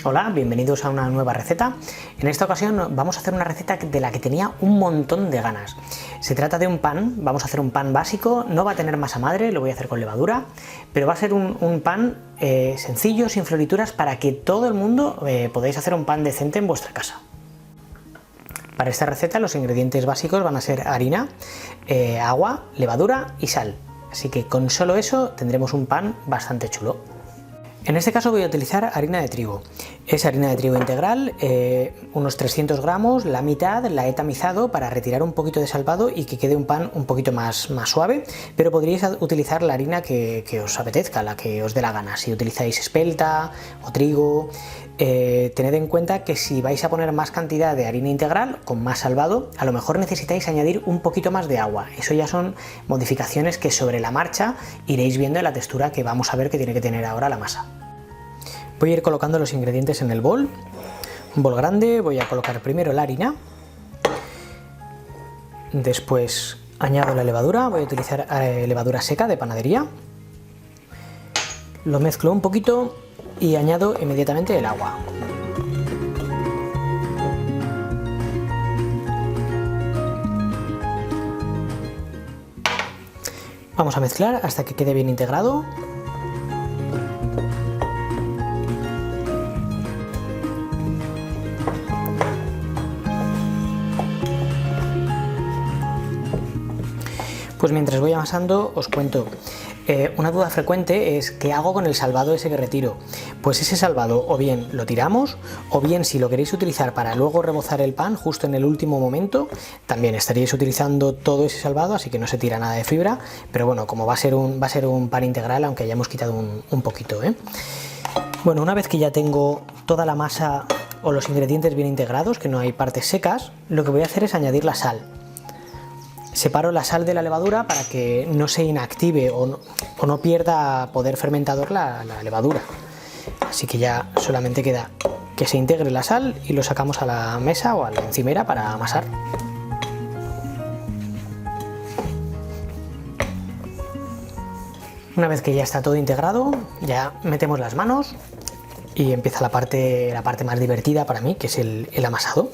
Hola, bienvenidos a una nueva receta. En esta ocasión vamos a hacer una receta de la que tenía un montón de ganas. Se trata de un pan, vamos a hacer un pan básico, no va a tener masa madre, lo voy a hacer con levadura, pero va a ser un pan sencillo, sin florituras, para que todo el mundo podáis hacer un pan decente en vuestra casa. Para esta receta los ingredientes básicos van a ser harina, agua, levadura y sal. Así que con solo eso tendremos un pan bastante chulo. En este caso voy a utilizar harina de trigo. Es harina de trigo integral, unos 300 gramos, la mitad la he tamizado para retirar un poquito de salvado y que quede un pan un poquito más suave, pero podríais utilizar la harina que os apetezca, la que os dé la gana. Si utilizáis espelta o trigo, tened en cuenta que si vais a poner más cantidad de harina integral con más salvado, a lo mejor necesitáis añadir un poquito más de agua. Eso ya son modificaciones que sobre la marcha iréis viendo en la textura que vamos a ver que tiene que tener ahora la masa. Voy a ir colocando los ingredientes en el bol, un bol grande. Voy a colocar primero la harina, después añado la levadura, voy a utilizar levadura seca de panadería, lo mezclo un poquito y añado inmediatamente el agua. Vamos a mezclar hasta que quede bien integrado. Pues mientras voy amasando os cuento, una duda frecuente es ¿qué hago con el salvado ese que retiro? Pues ese salvado o bien lo tiramos, o bien si lo queréis utilizar para luego rebozar el pan justo en el último momento, también estaríais utilizando todo ese salvado, así que no se tira nada de fibra, pero bueno, como va a ser un pan integral, aunque hayamos quitado un poquito, Bueno, una vez que ya tengo toda la masa o los ingredientes bien integrados, que no hay partes secas, lo que voy a hacer es añadir la sal. Separo la sal de la levadura para que no se inactive o no pierda poder fermentador la levadura. Así que ya solamente queda que se integre la sal y lo sacamos a la mesa o a la encimera para amasar. Una vez que ya está todo integrado, ya metemos las manos y empieza la parte más divertida para mí, que es el amasado.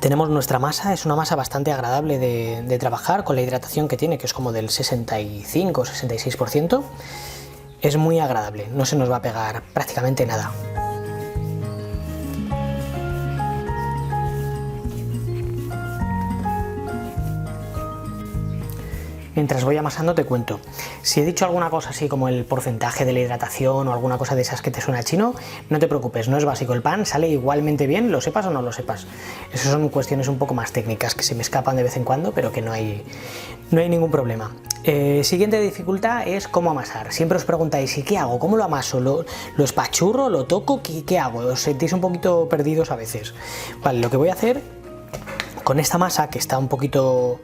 Tenemos nuestra masa, es una masa bastante agradable de trabajar con la hidratación que tiene, que es como del 65-66%. Es muy agradable, no se nos va a pegar prácticamente nada. Mientras voy amasando te cuento, si he dicho alguna cosa así como el porcentaje de la hidratación o alguna cosa de esas que te suena chino, no te preocupes, no es básico, el pan sale igualmente bien, lo sepas o no lo sepas. Esas son cuestiones un poco más técnicas que se me escapan de vez en cuando, pero que no hay ningún problema. Siguiente dificultad es cómo amasar. Siempre os preguntáis, ¿y qué hago? ¿Cómo lo amaso? ¿Lo espachurro? ¿Lo toco? ¿Qué hago? Os sentís un poquito perdidos a veces. Vale, lo que voy a hacer con esta masa que está un poquito...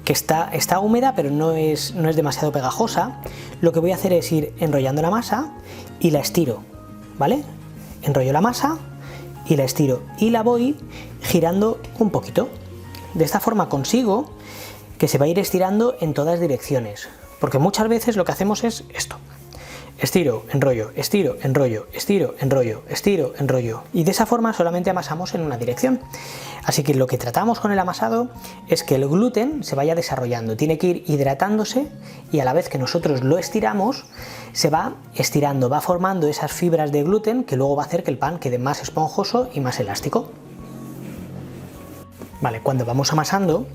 que está húmeda pero no es demasiado pegajosa, lo que voy a hacer es ir enrollando la masa y la estiro, ¿vale? Enrollo la masa y la estiro y la voy girando un poquito. De esta forma consigo que se va a ir estirando en todas direcciones, porque muchas veces lo que hacemos es esto: estiro, enrollo, estiro, enrollo, estiro, enrollo, estiro, enrollo, y de esa forma solamente amasamos en una dirección. Así que lo que tratamos con el amasado es que el gluten se vaya desarrollando, tiene que ir hidratándose y a la vez que nosotros lo estiramos, se va estirando, va formando esas fibras de gluten que luego va a hacer que el pan quede más esponjoso y más elástico. Vale, cuando vamos amasando,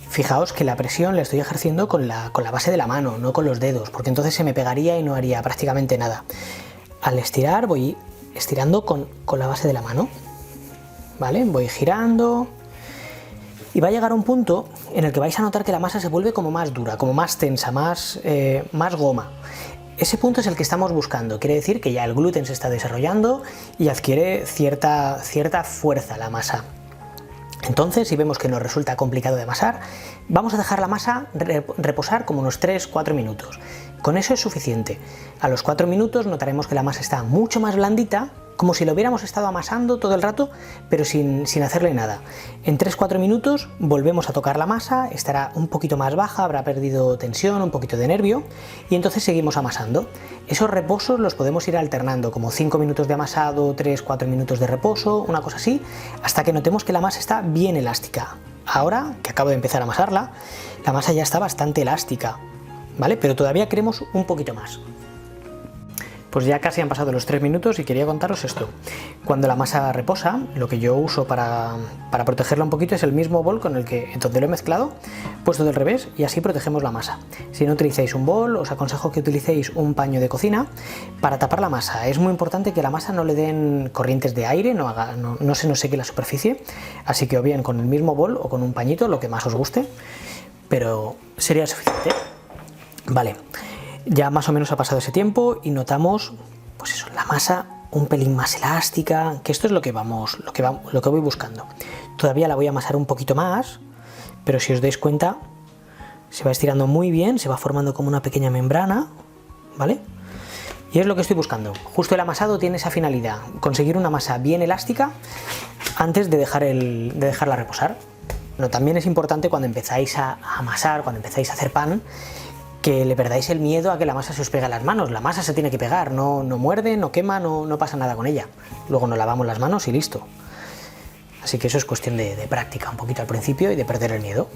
fijaos que la presión la estoy ejerciendo con la base de la mano, no con los dedos, porque entonces se me pegaría y no haría prácticamente nada. Al estirar voy estirando con la base de la mano, ¿vale? Voy girando y va a llegar un punto en el que vais a notar que la masa se vuelve como más dura, como más tensa, más goma. Ese punto es el que estamos buscando, quiere decir que ya el gluten se está desarrollando y adquiere cierta fuerza la masa. Entonces, si vemos que nos resulta complicado de amasar, vamos a dejar la masa reposar como unos 3-4 minutos. Con eso es suficiente. A los 4 minutos notaremos que la masa está mucho más blandita como si lo hubiéramos estado amasando todo el rato, pero sin hacerle nada. En 3-4 minutos volvemos a tocar la masa, estará un poquito más baja, habrá perdido tensión, un poquito de nervio, y entonces seguimos amasando. Esos reposos los podemos ir alternando, como 5 minutos de amasado, 3-4 minutos de reposo, una cosa así, hasta que notemos que la masa está bien elástica. Ahora, que acabo de empezar a amasarla, la masa ya está bastante elástica, ¿vale? Pero todavía queremos un poquito más. Pues ya casi han pasado los 3 minutos y quería contaros esto. Cuando la masa reposa, lo que yo uso para protegerla un poquito es el mismo bol con el que donde lo he mezclado, puesto del revés, y así protegemos la masa. Si no utilizáis un bol, os aconsejo que utilicéis un paño de cocina para tapar la masa. Es muy importante que la masa no le den corrientes de aire, no se nos seque la superficie, así que o bien con el mismo bol o con un pañito, lo que más os guste, pero sería suficiente. Vale. Ya más o menos ha pasado ese tiempo y notamos, pues eso, la masa un pelín más elástica, que esto es lo que voy buscando. Todavía la voy a amasar un poquito más, pero si os dais cuenta, se va estirando muy bien, se va formando como una pequeña membrana, ¿vale? Y es lo que estoy buscando. Justo el amasado tiene esa finalidad, conseguir una masa bien elástica antes de dejarla reposar. Bueno, también es importante cuando empezáis a amasar, cuando empezáis a hacer pan, que le perdáis el miedo a que la masa se os pegue a las manos. La masa se tiene que pegar, no muerde, no quema, no pasa nada con ella. Luego nos lavamos las manos y listo. Así que eso es cuestión de práctica un poquito al principio y de perder el miedo.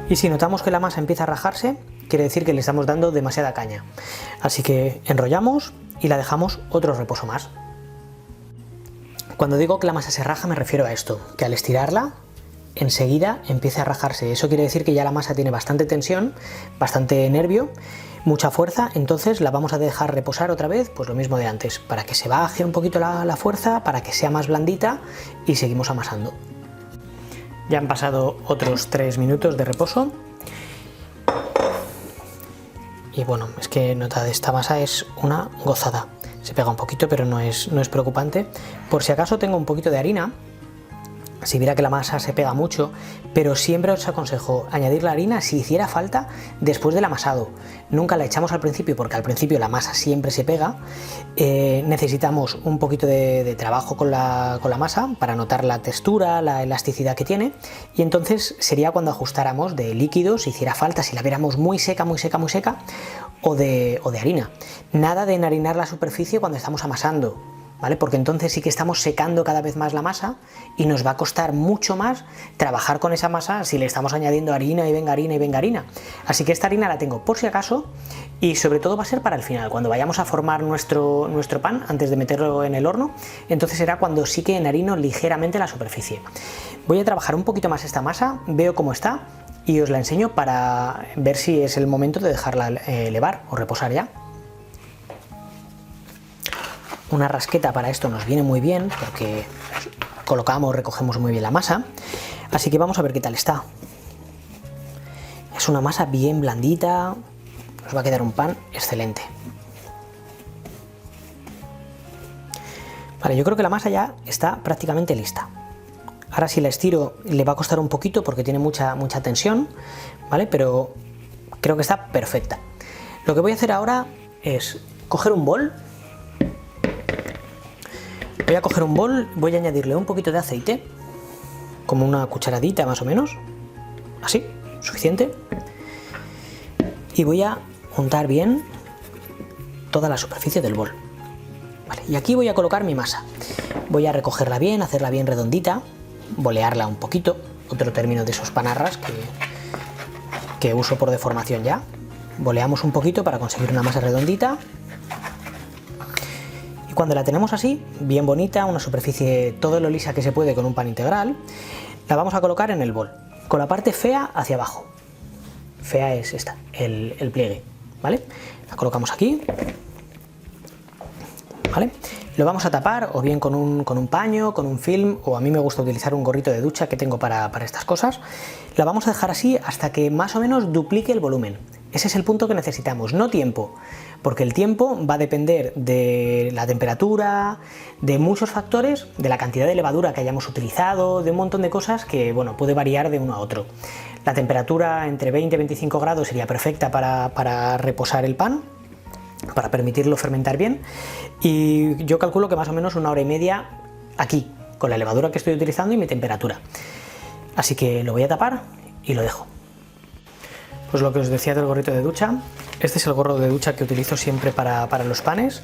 Y si notamos que la masa empieza a rajarse, quiere decir que le estamos dando demasiada caña. Así que enrollamos y la dejamos otro reposo más. Cuando digo que la masa se raja me refiero a esto, que al estirarla enseguida empieza a rajarse. Eso quiere decir que ya la masa tiene bastante tensión, bastante nervio, mucha fuerza, entonces la vamos a dejar reposar otra vez, pues lo mismo de antes, para que se baje un poquito la fuerza, para que sea más blandita y seguimos amasando. Ya han pasado otros 3 minutos de reposo y bueno, es que notad, esta masa es una gozada. Se pega un poquito, pero no es preocupante. Por si acaso tengo un poquito de harina, si viera que la masa se pega mucho, pero siempre os aconsejo añadir la harina si hiciera falta después del amasado. Nunca la echamos al principio porque al principio la masa siempre se pega. Necesitamos un poquito de trabajo con la masa para notar la textura, la elasticidad que tiene, y entonces sería cuando ajustáramos de líquido si hiciera falta, si la viéramos muy seca, o de harina. Nada de enharinar la superficie cuando estamos amasando, ¿vale? Porque entonces sí que estamos secando cada vez más la masa y nos va a costar mucho más trabajar con esa masa si le estamos añadiendo harina y venga harina y venga harina. Así que esta harina la tengo por si acaso y sobre todo va a ser para el final, cuando vayamos a formar nuestro pan antes de meterlo en el horno, entonces será cuando sí que enharino ligeramente la superficie. Voy a trabajar un poquito más esta masa, veo cómo está y os la enseño para ver si es el momento de dejarla levar o reposar ya. Una rasqueta para esto nos viene muy bien porque recogemos muy bien la masa, así que vamos a ver qué tal está. Es una masa bien blandita, nos va a quedar un pan excelente. Vale, yo creo que la masa ya está prácticamente lista. Ahora si la estiro le va a costar un poquito porque tiene mucha tensión, ¿vale? Pero creo que está perfecta. Lo que voy a hacer ahora es coger un bol. Voy a coger un bol, voy a añadirle un poquito de aceite, como una cucharadita más o menos, así, suficiente. Y voy a untar bien toda la superficie del bol. Vale, y aquí voy a colocar mi masa. Voy a recogerla bien, hacerla bien redondita, bolearla un poquito, otro término de esos panarras que uso por deformación ya. Boleamos un poquito para conseguir una masa redondita. Y cuando la tenemos así, bien bonita, una superficie todo lo lisa que se puede con un pan integral, la vamos a colocar en el bol, con la parte fea hacia abajo. Fea es esta, el pliegue, ¿vale? La colocamos aquí, ¿vale? Lo vamos a tapar o bien con un paño, con un film, o a mí me gusta utilizar un gorrito de ducha que tengo para estas cosas. La vamos a dejar así hasta que más o menos duplique el volumen. Ese es el punto que necesitamos, no tiempo, porque el tiempo va a depender de la temperatura, de muchos factores, de la cantidad de levadura que hayamos utilizado, de un montón de cosas que, bueno, puede variar de uno a otro. La temperatura entre 20 y 25 grados sería perfecta para reposar el pan, para permitirlo fermentar bien, y yo calculo que más o menos 1 hora y media aquí, con la levadura que estoy utilizando y mi temperatura. Así que lo voy a tapar y lo dejo. Pues lo que os decía del gorrito de ducha, este es el gorro de ducha que utilizo siempre para los panes,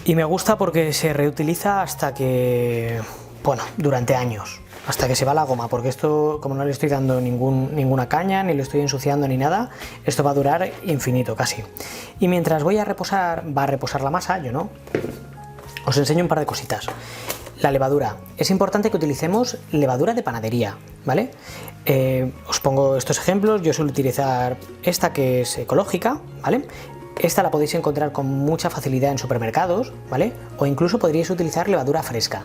y me gusta porque se reutiliza hasta que, bueno, durante años, hasta que se va la goma, porque esto, como no le estoy dando ninguna caña, ni lo estoy ensuciando ni nada, esto va a durar infinito casi. Y mientras va a reposar la masa, yo no, os enseño un par de cositas. La levadura. Es importante que utilicemos levadura de panadería, ¿vale? Os pongo estos ejemplos. Yo suelo utilizar esta, que es ecológica, ¿vale? Esta la podéis encontrar con mucha facilidad en supermercados, ¿vale? O incluso podríais utilizar levadura fresca.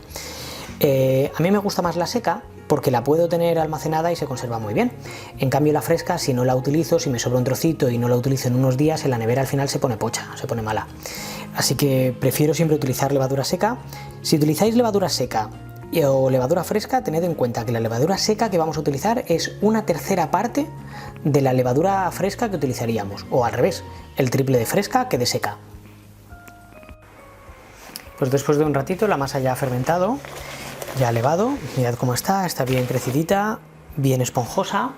A mí me gusta más la seca porque la puedo tener almacenada y se conserva muy bien. En cambio la fresca, si no la utilizo, si me sobra un trocito y no la utilizo en unos días, en la nevera al final se pone pocha, se pone mala. Así que prefiero siempre utilizar levadura seca. Si utilizáis levadura seca o levadura fresca, tened en cuenta que la levadura seca que vamos a utilizar es 1/3 parte de la levadura fresca que utilizaríamos, o al revés, el triple de fresca que de seca. Pues después de un ratito la masa ya ha fermentado, ya ha levado, mirad cómo está bien crecidita, bien esponjosa.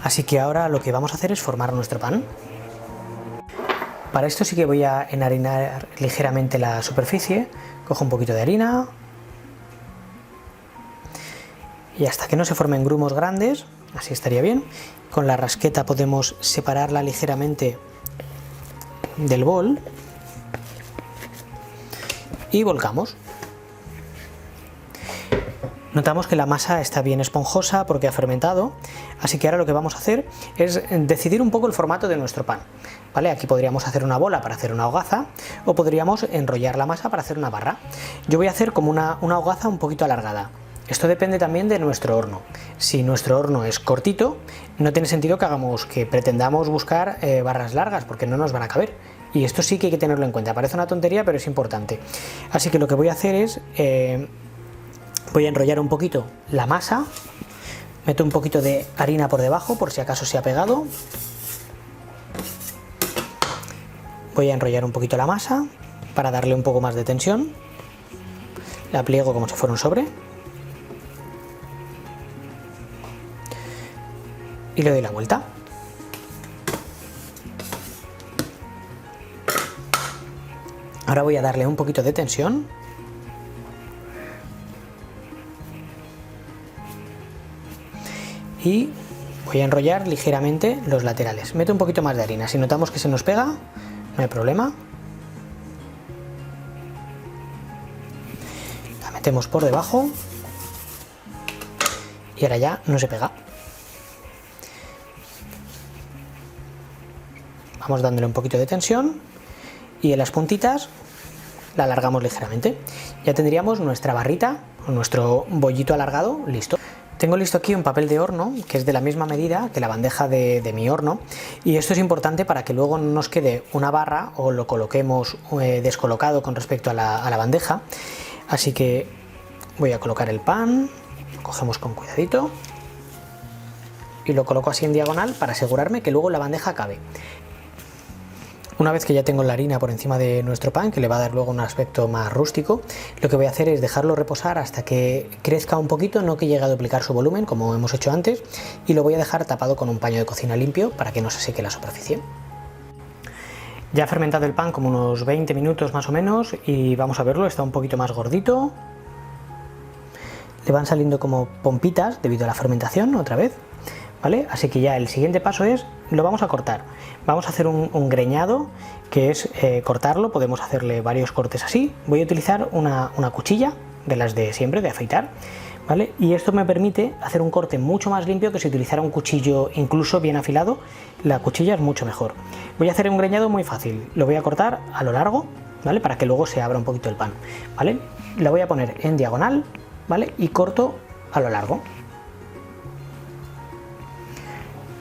Así que ahora lo que vamos a hacer es formar nuestro pan. Para esto sí que voy a enharinar ligeramente la superficie. Cojo un poquito de harina y hasta que no se formen grumos grandes, así estaría bien. Con la rasqueta podemos separarla ligeramente del bol y volcamos. Notamos que la masa está bien esponjosa porque ha fermentado, así que ahora lo que vamos a hacer es decidir un poco el formato de nuestro pan, ¿vale? Aquí podríamos hacer una bola para hacer una hogaza, o podríamos enrollar la masa para hacer una barra. Yo voy a hacer como una hogaza un poquito alargada. Esto depende también de nuestro horno. Si nuestro horno es cortito, no tiene sentido que pretendamos buscar barras largas, porque no nos van a caber. Y esto sí que hay que tenerlo en cuenta. Parece una tontería, pero es importante. Así que lo que voy a hacer es... voy a enrollar un poquito la masa, meto un poquito de harina por debajo por si acaso se ha pegado. Voy a enrollar un poquito la masa para darle un poco más de tensión. La pliego como si fuera un sobre y le doy la vuelta. Ahora voy a darle un poquito de tensión. Y voy a enrollar ligeramente los laterales. Meto un poquito más de harina. Si notamos que se nos pega, no hay problema. La metemos por debajo y ahora ya no se pega. Vamos dándole un poquito de tensión y en las puntitas la alargamos ligeramente. Ya tendríamos nuestra barrita o nuestro bollito alargado listo. Tengo listo aquí un papel de horno que es de la misma medida que la bandeja de mi horno, y esto es importante para que luego no nos quede una barra o lo coloquemos descolocado con respecto a la bandeja. Así que voy a colocar el pan, lo cogemos con cuidadito y lo coloco así en diagonal para asegurarme que luego la bandeja cabe. Una vez que ya tengo la harina por encima de nuestro pan, que le va a dar luego un aspecto más rústico, lo que voy a hacer es dejarlo reposar hasta que crezca un poquito, no que llegue a duplicar su volumen como hemos hecho antes, y lo voy a dejar tapado con un paño de cocina limpio para que no se seque la superficie. Ya ha fermentado el pan como unos 20 minutos más o menos y vamos a verlo, está un poquito más gordito. Le van saliendo como pompitas debido a la fermentación otra vez, ¿vale? Así que ya el siguiente paso es, lo vamos a cortar. Vamos a hacer un greñado, que es cortarlo. Podemos hacerle varios cortes así. Voy a utilizar una cuchilla de las de siempre, de afeitar, ¿vale? Y esto me permite hacer un corte mucho más limpio que si utilizara un cuchillo incluso bien afilado. La cuchilla es mucho mejor. Voy a hacer un greñado muy fácil. Lo voy a cortar a lo largo, ¿vale? Para que luego se abra un poquito el pan, ¿vale? La voy a poner en diagonal, ¿vale? Y corto a lo largo.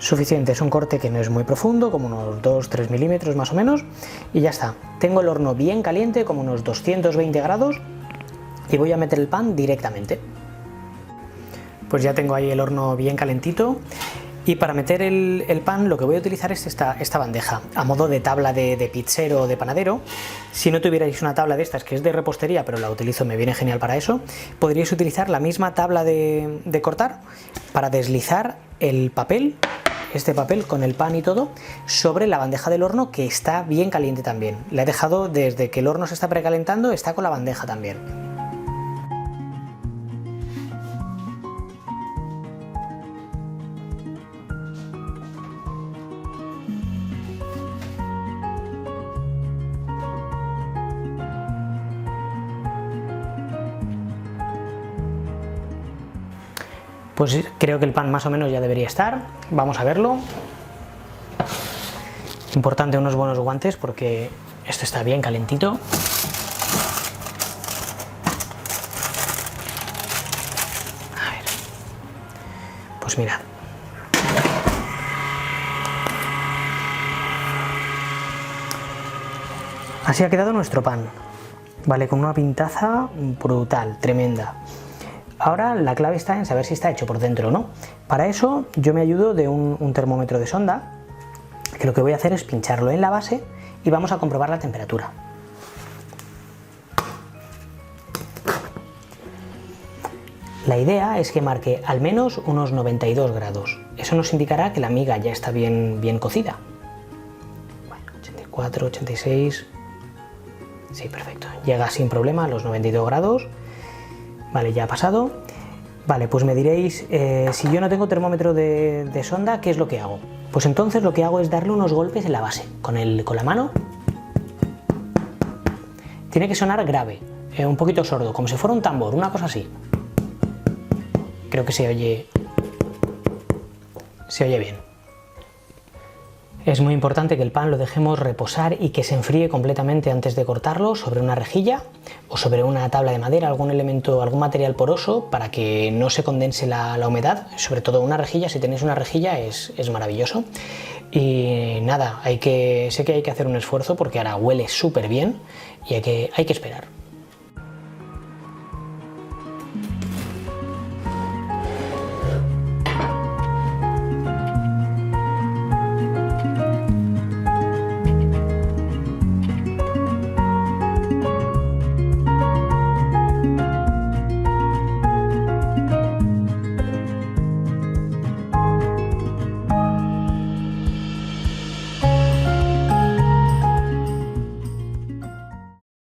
Suficiente, es un corte que no es muy profundo, como unos 2-3 milímetros más o menos, y ya está. Tengo el horno bien caliente, como unos 220 grados, y voy a meter el pan directamente. Pues ya tengo ahí el horno bien calentito, y para meter el pan lo que voy a utilizar es esta bandeja, a modo de tabla de pizzero o de panadero. Si no tuvierais una tabla de estas, que es de repostería, pero la utilizo, me viene genial para eso, podríais utilizar la misma tabla de cortar para deslizar el papel, este papel con el pan y todo, sobre la bandeja del horno, que está bien caliente también. La he dejado desde que el horno se está precalentando, está con la bandeja también. Pues creo que el pan más o menos ya debería estar. Vamos a verlo. Importante unos buenos guantes porque esto está bien calentito. A ver. Pues mirad. Así ha quedado nuestro pan. Vale, con una pintaza brutal, tremenda. Ahora la clave está en saber si está hecho por dentro o no. Para eso yo me ayudo de un termómetro de sonda, que lo que voy a hacer es pincharlo en la base y vamos a comprobar la temperatura. La idea es que marque al menos unos 92 grados. Eso nos indicará que la miga ya está bien cocida. Bueno, 84, 86... Sí, perfecto. Llega sin problema a los 92 grados. Vale, ya ha pasado. Vale, pues me diréis, si yo no tengo termómetro de sonda, ¿qué es lo que hago? Pues entonces lo que hago es darle unos golpes en la base, con la mano. Tiene que sonar grave, un poquito sordo, como si fuera un tambor, una cosa así. Creo que se oye bien. Es muy importante que el pan lo dejemos reposar y que se enfríe completamente antes de cortarlo sobre una rejilla o sobre una tabla de madera, algún elemento, algún material poroso, para que no se condense la humedad. Sobre todo una rejilla, si tenéis una rejilla es maravilloso. Y nada, sé que hay que hacer un esfuerzo porque ahora huele súper bien y hay que esperar.